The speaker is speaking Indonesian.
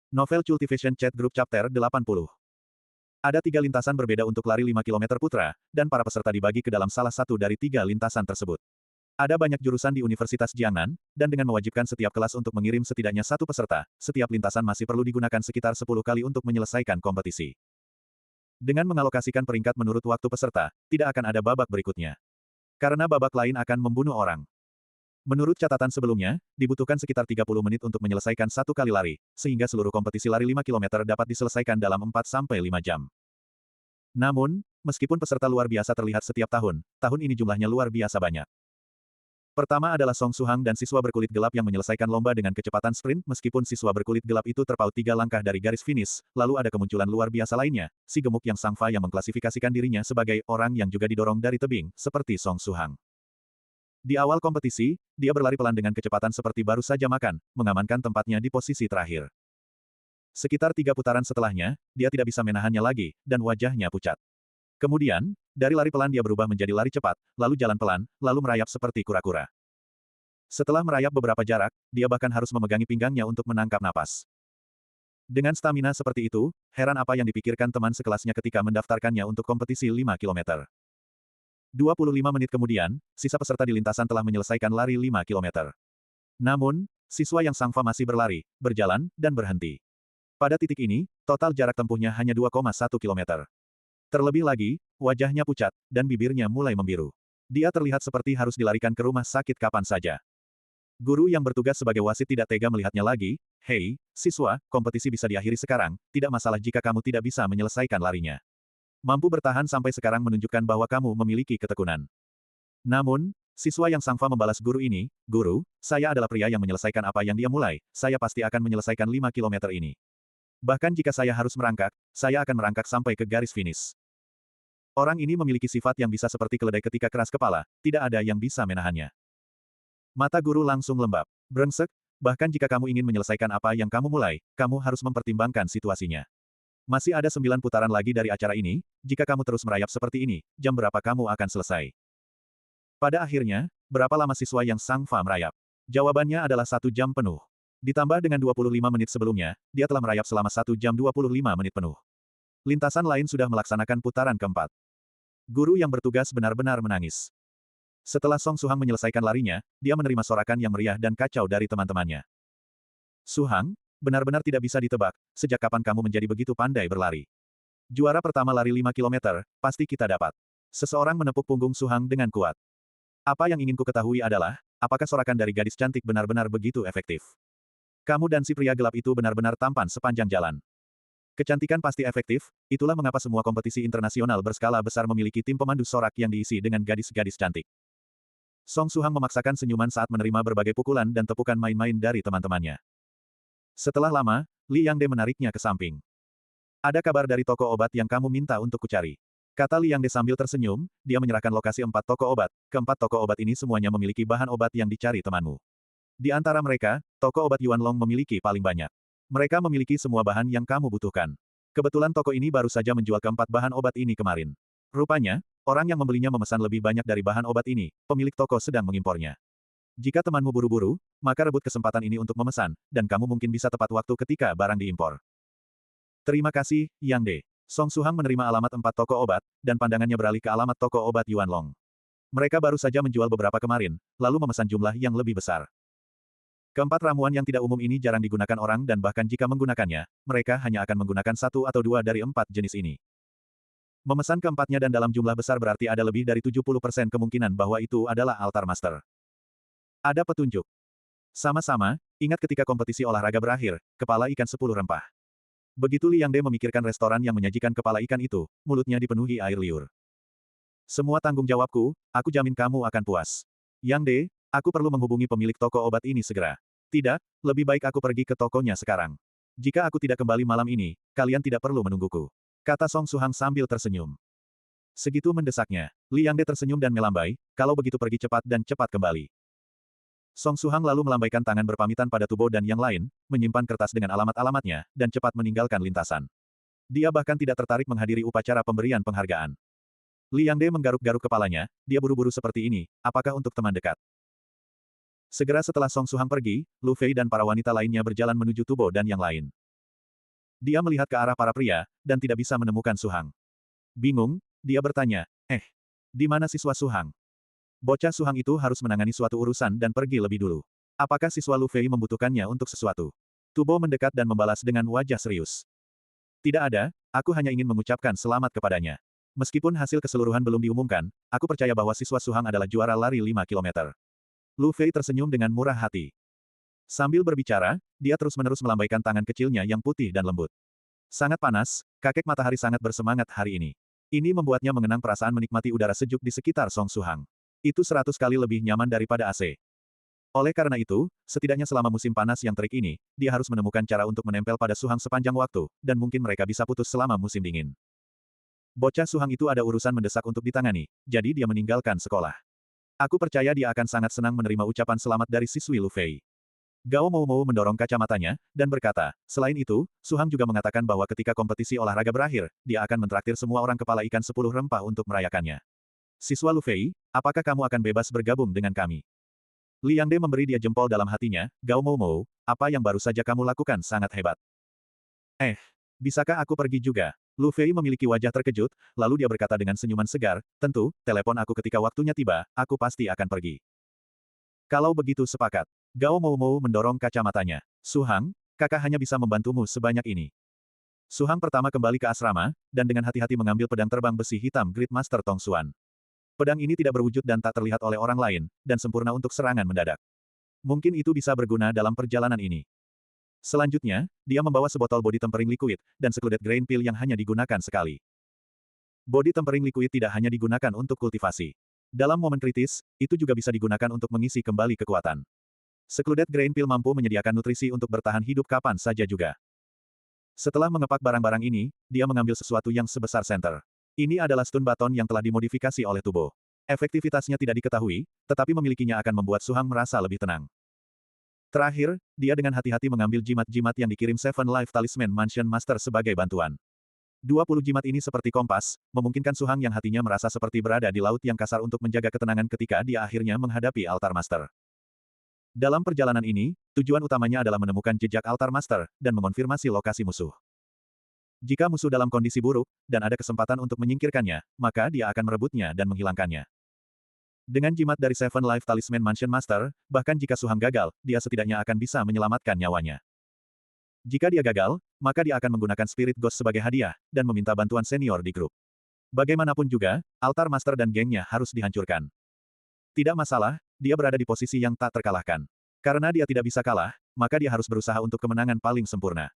Novel Cultivation Chat Group Chapter 80. Ada 3 lintasan berbeda untuk lari 5 km putra, dan para peserta dibagi ke dalam salah satu dari 3 lintasan tersebut. Ada banyak jurusan di Universitas Jiangnan, dan dengan mewajibkan setiap kelas untuk mengirim setidaknya 1 peserta, setiap lintasan masih perlu digunakan sekitar 10 kali untuk menyelesaikan kompetisi. Dengan mengalokasikan peringkat menurut waktu peserta, tidak akan ada babak berikutnya. Karena babak lain akan membunuh orang. Menurut catatan sebelumnya, dibutuhkan sekitar 30 menit untuk menyelesaikan 1 kali lari, sehingga seluruh kompetisi lari 5 km dapat diselesaikan dalam 4-5 jam. Namun, meskipun peserta luar biasa terlihat setiap tahun, tahun ini jumlahnya luar biasa banyak. Pertama adalah Song Suhang dan siswa berkulit gelap yang menyelesaikan lomba dengan kecepatan sprint meskipun siswa berkulit gelap itu terpaut 3 langkah dari garis finish, lalu ada kemunculan luar biasa lainnya, si gemuk yang Sangfa yang mengklasifikasikan dirinya sebagai orang yang juga didorong dari tebing, seperti Song Suhang. Di awal kompetisi, dia berlari pelan dengan kecepatan seperti baru saja makan, mengamankan tempatnya di posisi terakhir. Sekitar 3 putaran setelahnya, dia tidak bisa menahannya lagi, dan wajahnya pucat. Kemudian, dari lari pelan dia berubah menjadi lari cepat, lalu jalan pelan, lalu merayap seperti kura-kura. Setelah merayap beberapa jarak, dia bahkan harus memegangi pinggangnya untuk menangkap napas. Dengan stamina seperti itu, heran apa yang dipikirkan teman sekelasnya ketika mendaftarkannya untuk kompetisi 5 km. 25 menit kemudian, sisa peserta di lintasan telah menyelesaikan lari 5 km. Namun, siswa yang Sangfa masih berlari, berjalan, dan berhenti. Pada titik ini, total jarak tempuhnya hanya 2,1 km. Terlebih lagi, wajahnya pucat, dan bibirnya mulai membiru. Dia terlihat seperti harus dilarikan ke rumah sakit kapan saja. Guru yang bertugas sebagai wasit tidak tega melihatnya lagi. Hei, siswa, kompetisi bisa diakhiri sekarang, tidak masalah jika kamu tidak bisa menyelesaikan larinya. Mampu bertahan sampai sekarang menunjukkan bahwa kamu memiliki ketekunan. Namun, siswa yang Sangfa membalas guru ini, "Guru, saya adalah pria yang menyelesaikan apa yang dia mulai, saya pasti akan menyelesaikan 5 km ini. Bahkan jika saya harus merangkak, saya akan merangkak sampai ke garis finish." Orang ini memiliki sifat yang bisa seperti keledai ketika keras kepala, tidak ada yang bisa menahannya. Mata guru langsung lembab. Brengsek, bahkan jika kamu ingin menyelesaikan apa yang kamu mulai, kamu harus mempertimbangkan situasinya. Masih ada 9 putaran lagi dari acara ini, jika kamu terus merayap seperti ini, jam berapa kamu akan selesai? Pada akhirnya, berapa lama siswa yang Sangfa merayap? Jawabannya adalah 1 jam penuh. Ditambah dengan 25 menit sebelumnya, dia telah merayap selama 1 jam 25 menit penuh. Lintasan lain sudah melaksanakan putaran keempat. Guru yang bertugas benar-benar menangis. Setelah Song Suhang menyelesaikan larinya, dia menerima sorakan yang meriah dan kacau dari teman-temannya. "Suhang, benar-benar tidak bisa ditebak, sejak kapan kamu menjadi begitu pandai berlari? Juara pertama lari 5 km, pasti kita dapat." Seseorang menepuk punggung Suhang dengan kuat. "Apa yang ingin ku ketahui adalah, apakah sorakan dari gadis cantik benar-benar begitu efektif? Kamu dan si pria gelap itu benar-benar tampan sepanjang jalan. Kecantikan pasti efektif, itulah mengapa semua kompetisi internasional berskala besar memiliki tim pemandu sorak yang diisi dengan gadis-gadis cantik." Song Suhang memaksakan senyuman saat menerima berbagai pukulan dan tepukan main-main dari teman-temannya. Setelah lama, Li Yangde menariknya ke samping. "Ada kabar dari toko obat yang kamu minta untuk kucari?" Kata Li Yangde sambil tersenyum, dia menyerahkan lokasi 4 toko obat. Keempat toko obat ini semuanya memiliki bahan obat yang dicari temanmu. Di antara mereka, toko obat Yuan Long memiliki paling banyak. Mereka memiliki semua bahan yang kamu butuhkan. Kebetulan toko ini baru saja menjual keempat bahan obat ini kemarin. Rupanya, orang yang membelinya memesan lebih banyak dari bahan obat ini, pemilik toko sedang mengimpornya. Jika temanmu buru-buru, maka rebut kesempatan ini untuk memesan, dan kamu mungkin bisa tepat waktu ketika barang diimpor. "Terima kasih, Yang De." Song Suhang menerima alamat 4 toko obat, dan pandangannya beralih ke alamat toko obat Yuan Long. Mereka baru saja menjual beberapa kemarin, lalu memesan jumlah yang lebih besar. Keempat ramuan yang tidak umum ini jarang digunakan orang dan bahkan jika menggunakannya, mereka hanya akan menggunakan 1 atau 2 dari 4 jenis ini. Memesan keempatnya dan dalam jumlah besar berarti ada lebih dari 70% kemungkinan bahwa itu adalah altar master. Ada petunjuk. Sama-sama, ingat ketika kompetisi olahraga berakhir, kepala ikan 10 rempah. Begitu Li Yangde memikirkan restoran yang menyajikan kepala ikan itu, mulutnya dipenuhi air liur. "Semua tanggung jawabku, aku jamin kamu akan puas. Yangde, aku perlu menghubungi pemilik toko obat ini segera." "Tidak, lebih baik aku pergi ke tokonya sekarang. Jika aku tidak kembali malam ini, kalian tidak perlu menungguku," kata Song Suhang sambil tersenyum. Segitu mendesaknya, Li Yangde tersenyum dan melambai, "Kalau begitu pergi cepat dan cepat kembali." Song Suhang lalu melambaikan tangan berpamitan pada Tubo dan yang lain, menyimpan kertas dengan alamat-alamatnya, dan cepat meninggalkan lintasan. Dia bahkan tidak tertarik menghadiri upacara pemberian penghargaan. Li Yangde menggaruk-garuk kepalanya, dia buru-buru seperti ini, apakah untuk teman dekat? Segera setelah Song Suhang pergi, Lu Fei dan para wanita lainnya berjalan menuju Tubo dan yang lain. Dia melihat ke arah para pria, dan tidak bisa menemukan Su Hang. Bingung, dia bertanya, di mana siswa Su Hang? Bocah Su Hang itu harus menangani suatu urusan dan pergi lebih dulu. Apakah siswa Lu Fei membutuhkannya untuk sesuatu? Tubo mendekat dan membalas dengan wajah serius. Tidak ada, aku hanya ingin mengucapkan selamat kepadanya. Meskipun hasil keseluruhan belum diumumkan, aku percaya bahwa siswa Su Hang adalah juara lari 5 kilometer. Lu Fei tersenyum dengan murah hati. Sambil berbicara, dia terus-menerus melambaikan tangan kecilnya yang putih dan lembut. Sangat panas, kakek matahari sangat bersemangat hari ini. Ini membuatnya mengenang perasaan menikmati udara sejuk di sekitar Song Su Hang. Itu 100 kali lebih nyaman daripada AC. Oleh karena itu, setidaknya selama musim panas yang terik ini, dia harus menemukan cara untuk menempel pada Su Hang sepanjang waktu, dan mungkin mereka bisa putus selama musim dingin. Bocah Su Hang itu ada urusan mendesak untuk ditangani, jadi dia meninggalkan sekolah. Aku percaya dia akan sangat senang menerima ucapan selamat dari siswi Lu Fei. Gao Moumou mendorong kacamatanya, dan berkata, selain itu, Su Hang juga mengatakan bahwa ketika kompetisi olahraga berakhir, dia akan mentraktir semua orang kepala ikan 10 rempah untuk merayakannya. Siswa Lu Fei, apakah kamu akan bebas bergabung dengan kami? Li Yangde memberi dia jempol dalam hatinya, Gao Moumou, apa yang baru saja kamu lakukan sangat hebat. Bisakah aku pergi juga? Lu Fei memiliki wajah terkejut, lalu dia berkata dengan senyuman segar, tentu, telepon aku ketika waktunya tiba, aku pasti akan pergi. Kalau begitu sepakat. Gao Moumou mendorong kacamatanya. Su Hang, kakak hanya bisa membantumu sebanyak ini. Su Hang pertama kembali ke asrama, dan dengan hati-hati mengambil pedang terbang besi hitam Great Master Tong Xuan. Pedang ini tidak berwujud dan tak terlihat oleh orang lain, dan sempurna untuk serangan mendadak. Mungkin itu bisa berguna dalam perjalanan ini. Selanjutnya, dia membawa sebotol body tempering liquid, dan sekludet grain pil yang hanya digunakan sekali. Body tempering liquid tidak hanya digunakan untuk kultivasi. Dalam momen kritis, itu juga bisa digunakan untuk mengisi kembali kekuatan. Sekludet grain pil mampu menyediakan nutrisi untuk bertahan hidup kapan saja juga. Setelah mengepak barang-barang ini, dia mengambil sesuatu yang sebesar senter. Ini adalah stun baton yang telah dimodifikasi oleh Tubo. Efektivitasnya tidak diketahui, tetapi memilikinya akan membuat Su Hang merasa lebih tenang. Terakhir, dia dengan hati-hati mengambil jimat-jimat yang dikirim Seven Life Talisman Mansion Master sebagai bantuan. 20 jimat ini seperti kompas, memungkinkan Su Hang yang hatinya merasa seperti berada di laut yang kasar untuk menjaga ketenangan ketika dia akhirnya menghadapi altar master. Dalam perjalanan ini, tujuan utamanya adalah menemukan jejak altar master, dan mengonfirmasi lokasi musuh. Jika musuh dalam kondisi buruk, dan ada kesempatan untuk menyingkirkannya, maka dia akan merebutnya dan menghilangkannya. Dengan jimat dari Seven Life Talisman Mansion Master, bahkan jika Su Hang gagal, dia setidaknya akan bisa menyelamatkan nyawanya. Jika dia gagal, maka dia akan menggunakan Spirit Ghost sebagai hadiah, dan meminta bantuan senior di grup. Bagaimanapun juga, altar master dan gengnya harus dihancurkan. Tidak masalah, dia berada di posisi yang tak terkalahkan. Karena dia tidak bisa kalah, maka dia harus berusaha untuk kemenangan paling sempurna.